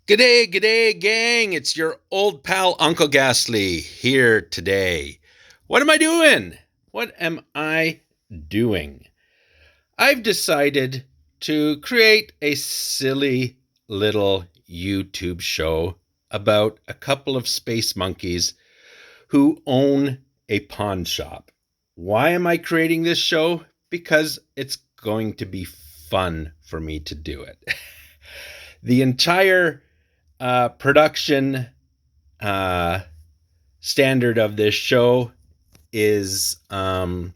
G'day, gang. It's your old pal Uncle Ghastly here today. What am I doing? What am I doing? I've decided to create a silly little YouTube show about a couple of space monkeys who own a pawn shop. Why am I creating this show? Because it's going to be fun for me to do it. The entire production uh, standard of this show is um,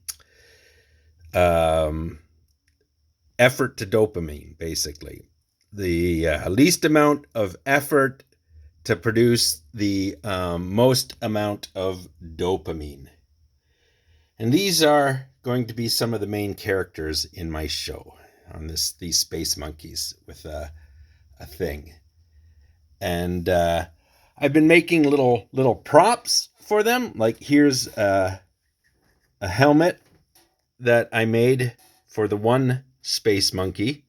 effort to dopamine, basically. The least amount of effort to produce the most amount of dopamine. And these are going to be some of the main characters in my show on these space monkeys with a thing. And I've been making little props for them. Like here's a helmet that I made for the one space monkey,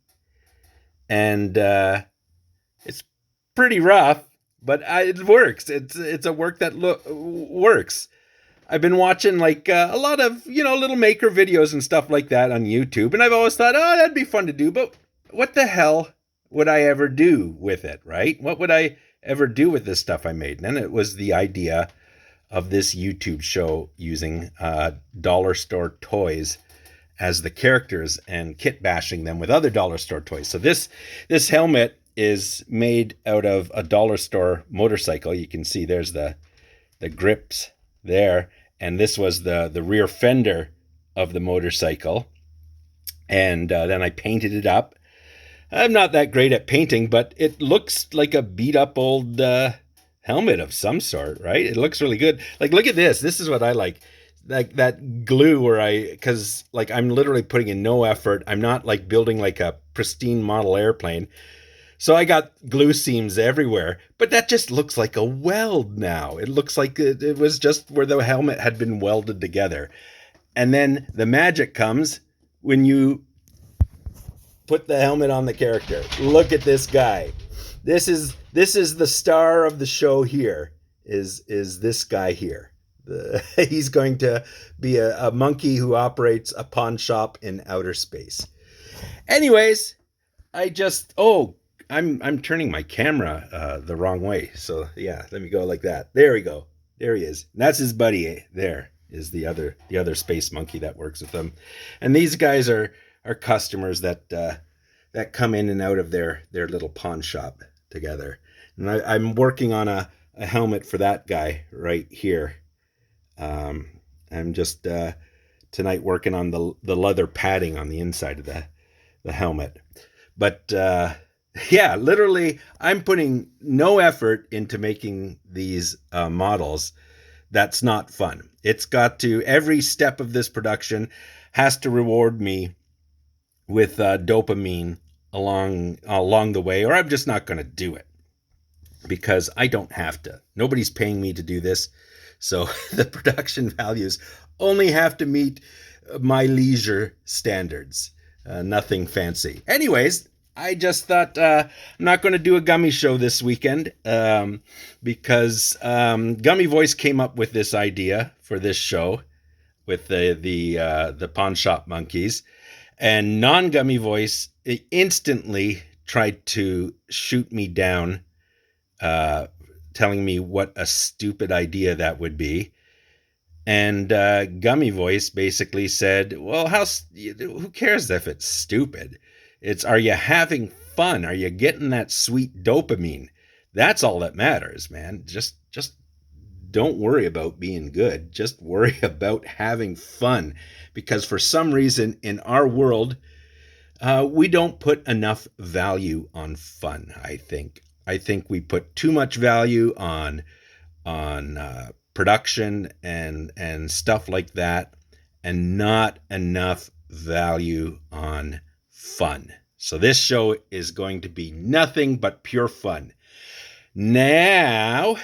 and it's pretty rough, but it works. It's a work that works. I've been watching like a lot of little maker videos and stuff like that on YouTube, and I've always thought, oh, that'd be fun to do. But what the hell would I ever do with it, right? What would I ever do with this stuff I made? And then it was the idea of this YouTube show using dollar store toys as the characters and kit bashing them with other dollar store toys. So this helmet is made out of a dollar store motorcycle. You can see there's the grips there, and this was the rear fender of the motorcycle. And then I painted it up. I'm not that great at painting, but it looks like a beat up old helmet of some sort, right? It looks really good. Like, look at this. This is what I like that glue where because like I'm literally putting in no effort. I'm not like building like a pristine model airplane. So I got glue seams everywhere, but that just looks like a weld now. It looks like it was just where the helmet had been welded together. And then the magic comes when you put the helmet on the character. Look at this guy. This is the star of the show here. Is this guy here? He's going to be a monkey who operates a pawn shop in outer space. Anyways, I'm turning my camera the wrong way. So yeah, let me go like that. There we go. There he is. And that's his buddy. There is the other space monkey that works with them. And these guys are customers that come in and out of their little pawn shop together. And I'm working on a helmet for that guy right here. I'm just tonight working on the leather padding on the inside of the helmet. But yeah, literally, I'm putting no effort into making these models. That's not fun. It's got to, every step of this production has to reward me with dopamine along the way, or I'm just not going to do it because I don't have to. Nobody's paying me to do this. So the production values only have to meet my leisure standards. Nothing fancy. Anyways, I just thought I'm not going to do a gummy show this weekend because Gummy Voice came up with this idea for this show with the pawn shop monkeys, and non-Gummy Voice instantly tried to shoot me down, telling me what a stupid idea that would be. And Gummy Voice basically said, well, who cares if it's stupid? It's, are you having fun? Are you getting that sweet dopamine? That's all that matters, man. Just don't worry about being good. Just worry about having fun. Because for some reason in our world, we don't put enough value on fun, I think. I think we put too much value on production and stuff like that, and not enough value on fun. So this show is going to be nothing but pure fun. Now,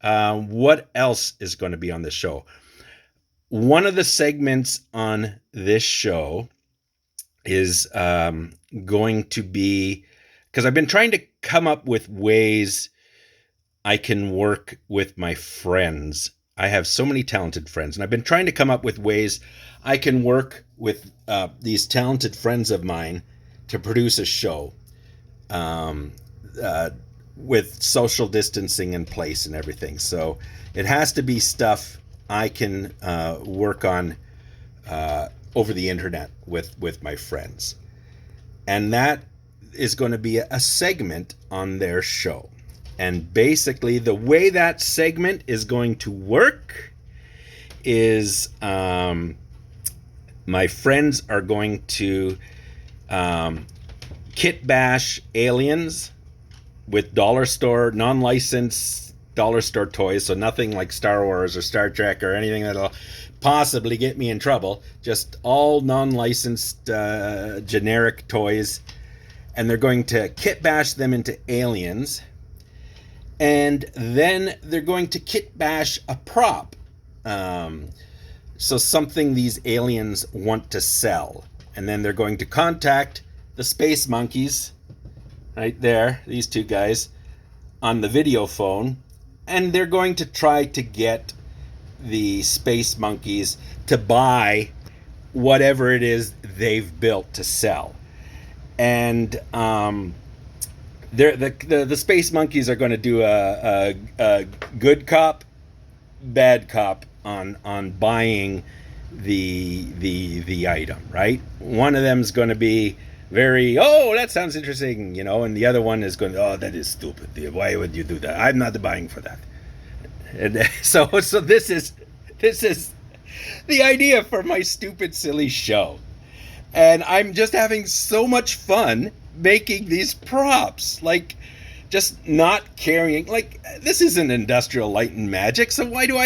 what else is going to be on the show? One of the segments on this show is going to be because I've been trying to come up with ways I can work with my friends. I have so many talented friends, and I've been trying to come up with ways I can work with these talented friends of mine to produce a show um, uh, with social distancing in place and everything. So it has to be stuff I can work on over the internet with my friends, and that is going to be a segment on their show. And basically, the way that segment is going to work is my friends are going to um, kit bash aliens with dollar store, non licensed dollar store toys. So nothing like Star Wars or Star Trek or anything that'll possibly get me in trouble. Just all non licensed generic toys. And they're going to kit bash them into aliens. And then they're going to kit bash a prop. So something these aliens want to sell. And then they're going to contact the space monkeys, right there, these two guys, on the video phone. And they're going to try to get the space monkeys to buy whatever it is they've built to sell. And the space monkeys are going to do a good cop, bad cop on buying the item, right? One of them is going to be very, oh, that sounds interesting, and the other one is going, oh, that is stupid. Why would you do that? I'm not buying for that. And so this is the idea for my stupid silly show. And I'm just having so much fun making these props, like just not carrying, like, this isn't Industrial Light and Magic, so why do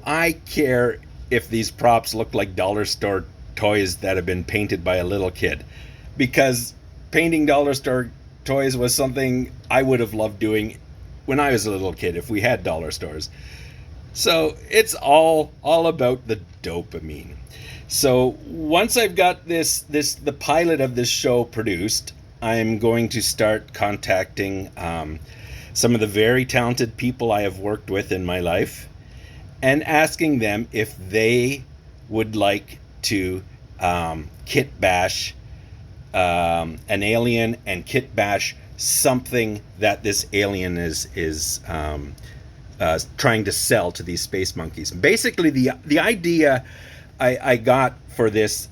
I care if these props look like dollar store toys that have been painted by a little kid? Because painting dollar store toys was something I would have loved doing when I was a little kid, if we had dollar stores. So it's all about the dopamine. So once I've got the pilot of this show produced, I'm going to start contacting some of the very talented people I have worked with in my life and asking them if they would like to kit bash an alien and kit bash something that this alien is trying to sell to these space monkeys. Basically, the idea I got for this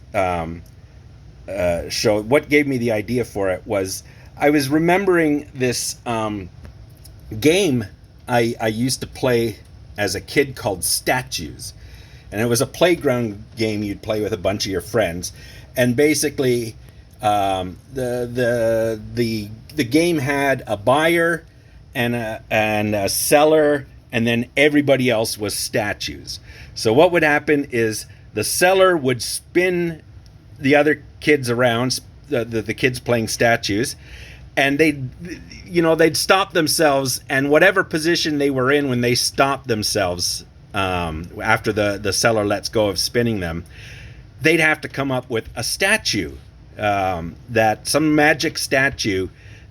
show, what gave me the idea for it was I was remembering this game I used to play as a kid called Statues. And it was a playground game you'd play with a bunch of your friends. And basically, the game had a buyer and a seller, and then everybody else was statues. So what would happen is the seller would spin the other kids around, the kids playing statues, and they'd stop themselves, and whatever position they were in when they stopped themselves after the seller lets go of spinning them, they'd have to come up with a statue, some magic statue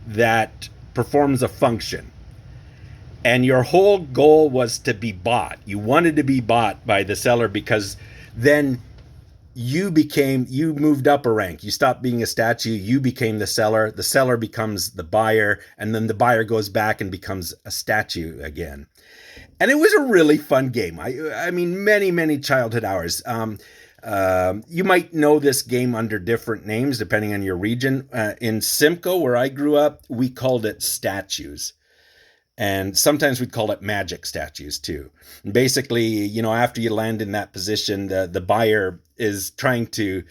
that performs a function. And your whole goal was to be bought. You wanted to be bought by the seller because then you moved up a rank. You stopped being a statue. You became the seller. The seller becomes the buyer. And then the buyer goes back and becomes a statue again. And it was a really fun game. I mean, many, many childhood hours. You might know this game under different names depending on your region. In Simcoe, where I grew up, we called it Statues. And sometimes we'd call it magic statues too. And basically, after you land in that position, the buyer is trying to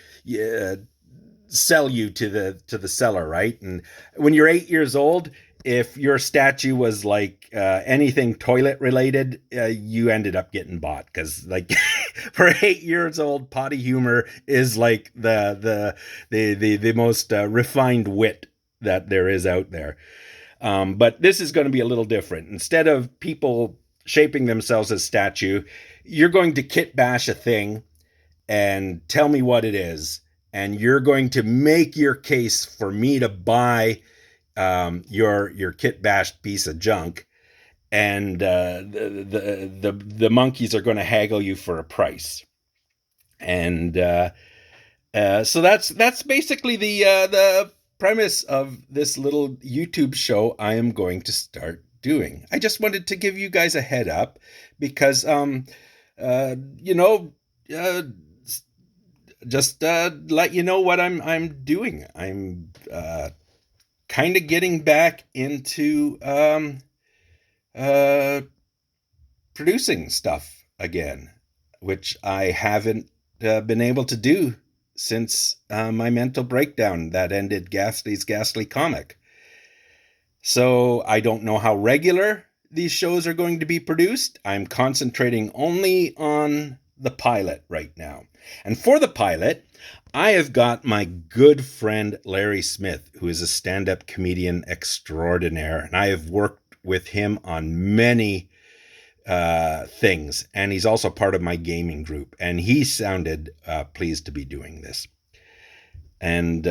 sell you to the seller, right? And when you're 8 years old, if your statue was like anything toilet related, you ended up getting bought, because like for 8 years old, potty humor is like the most refined wit that there is out there. But this is going to be a little different. Instead of people shaping themselves as statue, you're going to kit bash a thing and tell me what it is. And you're going to make your case for me to buy your kit bashed piece of junk, and the monkeys are going to haggle you for a price. And so that's basically the premise of this little YouTube show I am going to start doing. I just wanted to give you guys a head up because you know, just let you know what I'm doing. I'm kind of getting back into producing stuff again, which I haven't been able to do since my mental breakdown that ended Ghastly's Ghastly Comic. So I don't know how regular these shows are going to be produced. I'm concentrating only on the pilot right now. And for the pilot, I have got my good friend Larry Smith, who is a stand-up comedian extraordinaire, and I have worked with him on many things, and he's also part of my gaming group, and he sounded pleased to be doing this. And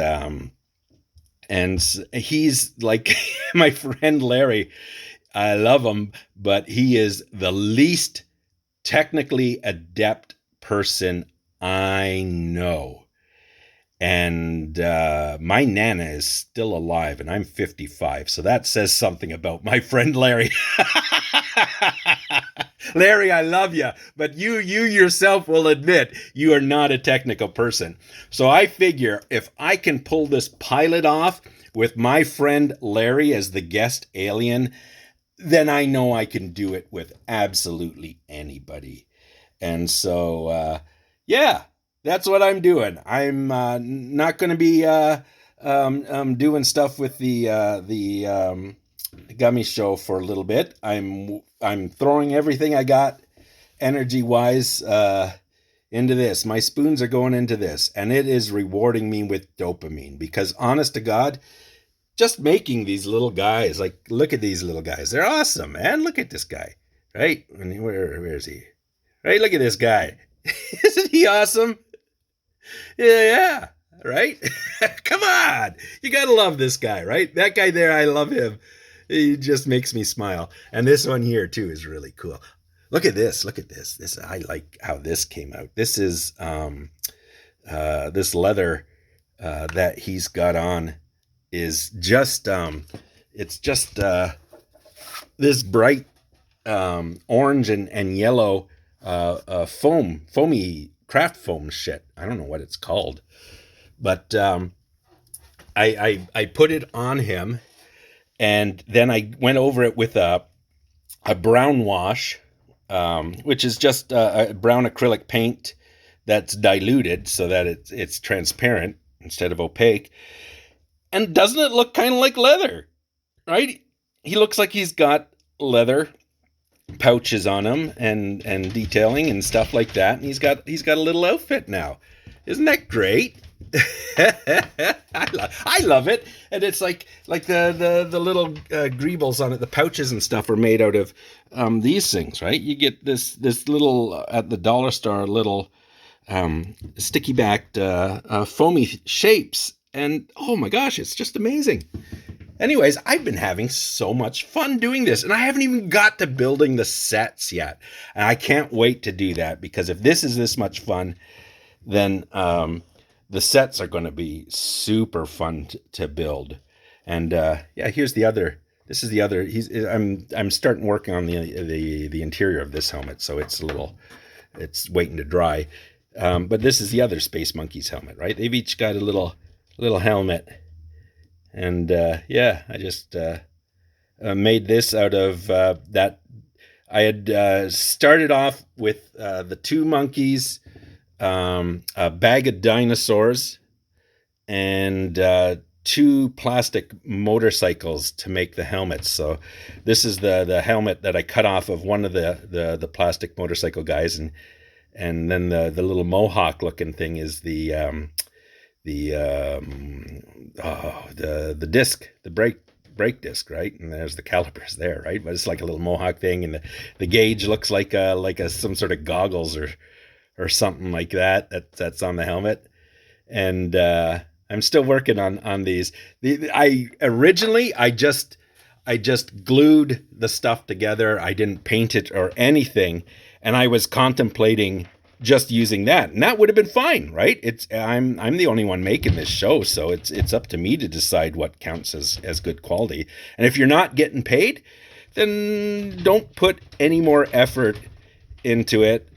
he's like my friend Larry. I love him, but he is the least technically adept person I know. And my Nana is still alive, and I'm 55, so that says something about my friend Larry. Larry, I love you, but you yourself will admit you are not a technical person. So I figure if I can pull this pilot off with my friend Larry as the guest alien, then I know I can do it with absolutely anybody. And so, yeah, that's what I'm doing. I'm not going to be doing stuff with the Gummy Show for a little bit. I'm throwing everything I got energy wise into this. My spoons are going into this, and it is rewarding me with dopamine because, honest to God, just making these little guys, like, look at these little guys. They're awesome, man. Look at this guy, right? Where is he? Right? Look at this guy. Isn't he awesome? Yeah, right? Come on. You got to love this guy, right? That guy there, I love him. He just makes me smile. And this one here, too, is really cool. Look at this. Look at this. This I like how this came out. This is this leather that he's got on is just it's just this bright orange and yellow foamy craft foam shit. I don't know what it's called, but I put it on him, and then I went over it with a brown wash, which is just a brown acrylic paint that's diluted so that it's transparent instead of opaque. And doesn't it look kind of like leather, right? He looks like he's got leather pouches on him and detailing and stuff like that. And he's got a little outfit now. Isn't that great? I love it. And it's like the little greebles on it. The pouches and stuff are made out of these things, right? You get this little at the dollar store little sticky backed foamy shapes. And oh my gosh, it's just amazing. Anyways, I've been having so much fun doing this, and I haven't even got to building the sets yet. And I can't wait to do that, because if this is this much fun, then the sets are going to be super fun to build. And yeah, here's the other. This is the other. I'm starting working on the interior of this helmet, so it's waiting to dry. But this is the other Space Monkeys helmet, right? They've each got a little helmet. And yeah, I just made this out of that. I had started off with the two monkeys, a bag of dinosaurs, and two plastic motorcycles to make the helmets. So this is the helmet that I cut off of one of the plastic motorcycle guys, and then the little mohawk looking thing is the disc, the brake disc, right? And there's the calipers there, right? But it's like a little mohawk thing, and the gauge looks like some sort of goggles or something like that. That's on the helmet. And I'm still working on these. I originally I just glued the stuff together. I didn't paint it or anything, and I was contemplating just using that, and that would have been fine, right? I'm the only one making this show, so it's up to me to decide what counts as good quality. And if you're not getting paid, then don't put any more effort into it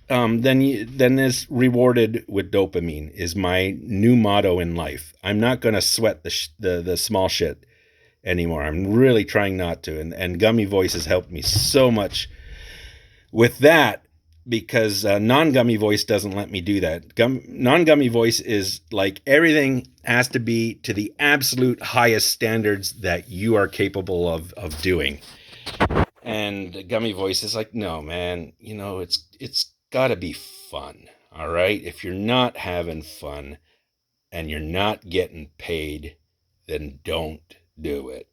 than is rewarded with dopamine. Is my new motto in life. I'm not going to sweat the small shit anymore. I'm really trying not to. And Gummy Voice has helped me so much with that, because non-Gummy Voice doesn't let me do that. Non-Gummy Voice is like everything has to be to the absolute highest standards that you are capable of doing. And Gummy Voice is like, no, man, it's got to be fun. All right. If you're not having fun and you're not getting paid, then don't do it.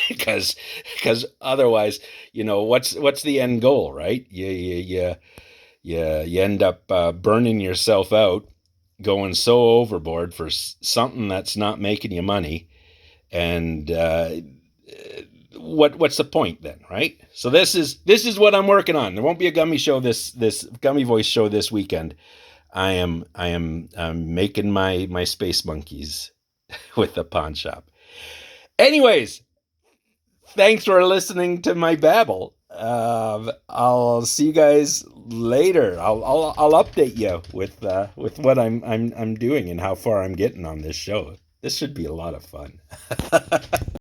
because otherwise, what's the end goal, right? You end up burning yourself out, going so overboard for something that's not making you money. And what's the point then, right? So this is what I'm working on. There won't be a Gummy show this Gummy Voice show this weekend. I am making my space monkeys with the pawn shop. Anyways, thanks for listening to my babble. I'll see you guys later. I'll update you with what I'm doing and how far I'm getting on this show. This should be a lot of fun.